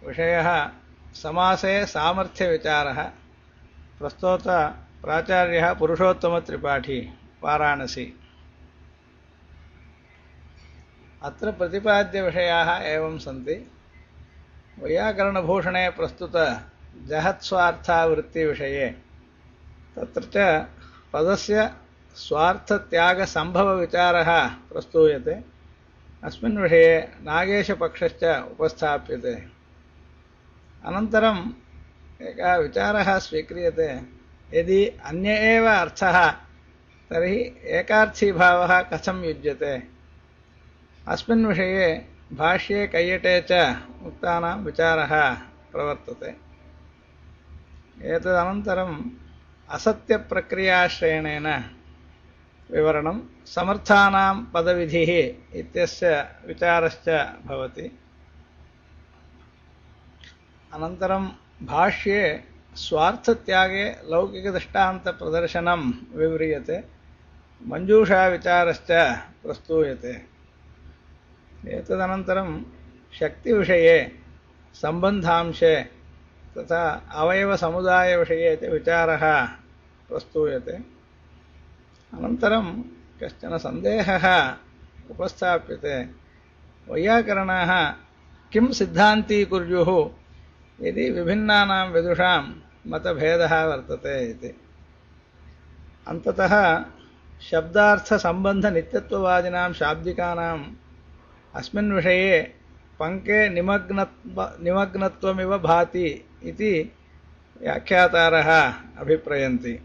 विषयः समासे सामर्थ्यविचारः। प्रस्तोत प्राचार्यः पुरुषोत्तमत्रिपाठी वाराणसी। अत्र प्रतिपाद्यविषयाः एवं सन्ति। वैयाकरणभूषणे प्रस्तुत जहत्स्वार्थावृत्तिविषये तत्र च पदस्य स्वार्थत्यागसम्भवविचारः प्रस्तूयते। अस्मिन् विषये नागेशपक्षश्च उपस्थाप्यते। अनन्तरम् एकः विचारः स्वीक्रियते, यदि अन्य एव अर्थः तर्हि एकार्थीभावः कथं युज्यते। अस्मिन् विषये भाष्ये कैयटे च उक्तानां विचारः प्रवर्तते। एतदनन्तरम् असत्यप्रक्रियाश्रयणेन विवरणं, समर्थानां पदविधिः इत्यस्य विचारश्च भवति। अनन्तरं भाष्ये स्वार्थत्यागे लौकिकदृष्टान्तप्रदर्शनं विव्रियते। मञ्जूषाविचारश्च प्रस्तूयते। एतदनन्तरं शक्तिविषये, सम्बन्धांशे तथा अवयवसमुदायविषये च विचारः प्रस्तूयते। अनन्तरं कश्चन सन्देहः उपस्थाप्यते। वैयाकरणाः किं सिद्धान्तीकुर्युः यदि विभिन्नानां विदुषां मतभेदः वर्तते इति। अन्ततः शब्दार्थसम्बन्धनित्यत्ववादिनां शाब्दिकानाम् अस्मिन् विषये पङ्के निमग्नत्वमिव भाति इति व्याख्यातारः अभिप्रयन्ति।